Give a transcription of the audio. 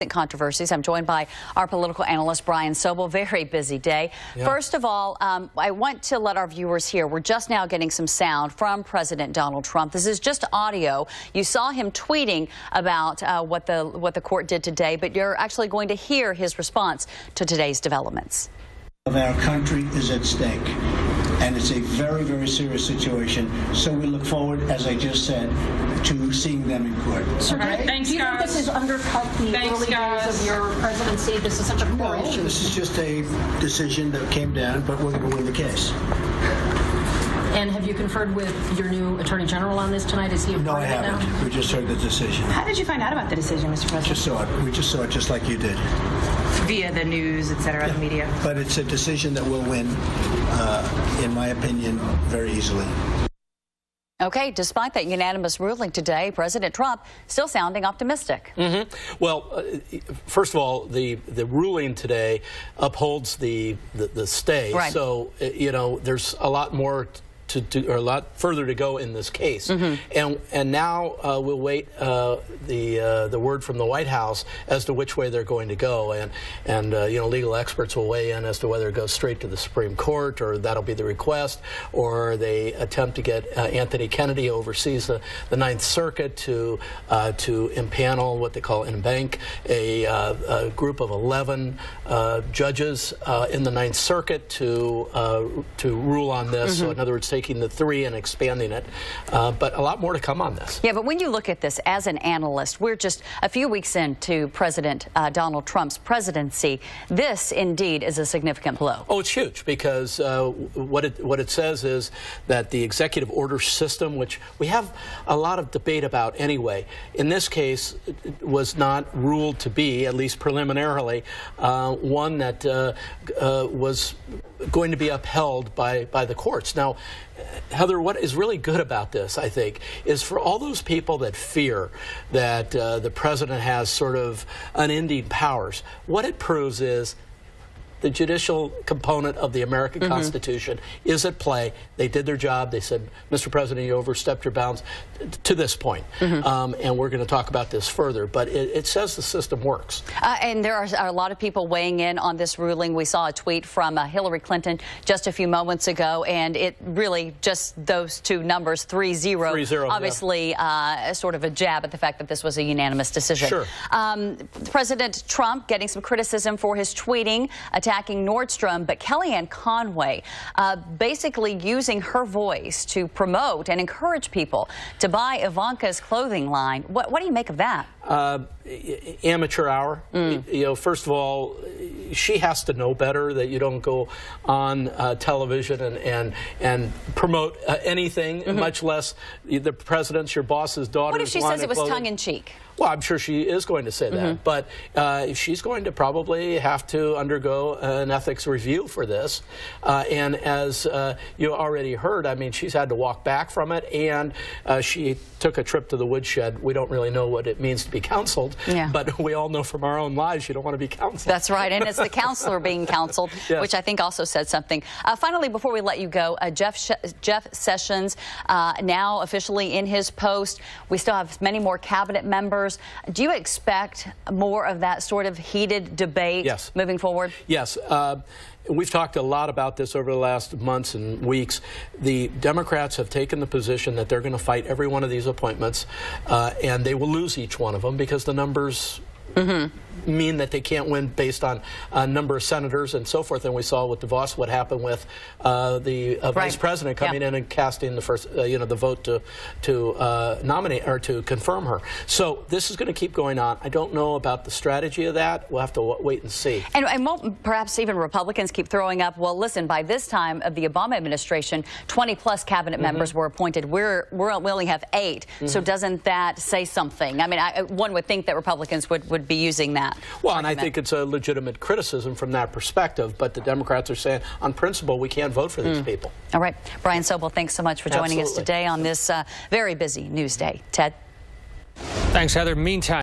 Controversies. I'm joined by our political analyst, Brian Sobel. Very busy day. Yeah. First of all, I want to let our viewers hear, we're just now getting some sound from President Donald Trump. This is just audio. You saw him tweeting about what the court did today, but you're actually going to hear his response to today's developments. Of our country is at stake, and it's a very, very serious situation. So we look forward, as I just said, to seeing them in court. Okay? Thanks, do you think this has undercut the early days of your presidency? This is such a core issue. This is just a decision that came down, but we're going to win the case. And have you conferred with your new Attorney General on this tonight? Is he a part of it now? No, I haven't. We just heard the decision. How did you find out about the decision, Mr. President? Just saw it. We just saw it just like you did. Via the news, et cetera, the media. But it's a decision that we'll win, in my opinion, very easily. Okay, despite that unanimous ruling today, President Trump still sounding optimistic. Well, first of all, the ruling today upholds the stay. Right. So, you know, there's a lot more to do, or a lot further to go in this case. And now we'll wait the word from the White House as to which way they're going to go, and you know, legal experts will weigh in as to whether it goes straight to the Supreme Court, or that'll be the request, or they attempt to get Anthony Kennedy oversees the Ninth Circuit to impanel what they call embank a group of 11 judges in the Ninth Circuit to rule on this. So in other words, taking the 3 and expanding it, but a lot more to come on this. Yeah, but when you look at this as an analyst, we're just a few weeks into President Donald Trump's presidency. This indeed is a significant blow. Oh, it's huge, because what it says is that the executive order system, which we have a lot of debate about anyway, in this case was not ruled to be, at least preliminarily, one that was going to be upheld by the courts. Now, Heather, what is really good about this, I think, is for all those people that fear that the president has sort of unending powers, what it proves is the judicial component of the American Constitution is at play. They did their job. They said, Mr. President, you overstepped your bounds to this point. And we're going to talk about this further. But it says the system works. And there are a lot of people weighing in on this ruling. We saw a tweet from Hillary Clinton just a few moments ago, and it really just those two numbers, 3-0, obviously sort of a jab at the fact that this was a unanimous decision. Sure. President Trump getting some criticism for his tweeting, attacking Nordstrom, but Kellyanne Conway basically using her voice to promote and encourage people to buy Ivanka's clothing line. What do you make of that? Amateur hour. You know, first of all, she has to know better that you don't go on television and promote anything, much less the president's, your boss's daughter's. What if she says it was tongue-in-cheek? Well, I'm sure she is going to say that, but she's going to probably have to undergo an ethics review for this. And as you already heard, I mean, she's had to walk back from it, and she took a trip to the woodshed. We don't really know what it means to be counseled, but we all know from our own lives you don't want to be counseled. That's right, and it's the counselor being counseled, which I think also said something. Finally, before we let you go, Jeff Sessions now officially in his post. We still have many more cabinet members. Do you expect more of that sort of heated debate moving forward? Yes. We've talked a lot about this over the last months and weeks. The Democrats have taken the position that they're going to fight every one of these appointments, and they will lose each one of them because the numbers mean that they can't win based on a number of senators and so forth. And we saw with DeVos what happened with the vice president coming in and casting the first, you know, the vote to nominate or to confirm her. So this is going to keep going on. I don't know about the strategy of that. We'll have to wait and see. And won't perhaps even Republicans keep throwing up, well, listen, by this time of the Obama administration, 20+ cabinet members were appointed. We only have 8. So doesn't that say something? I mean, one would think that Republicans would be using that. Well, and I think it's a legitimate criticism from that perspective, but the Democrats are saying, on principle, we can't vote for these people. All right. Brian Sobel, thanks so much for joining us today on this very busy news day. Ted? Thanks, Heather. Meantime.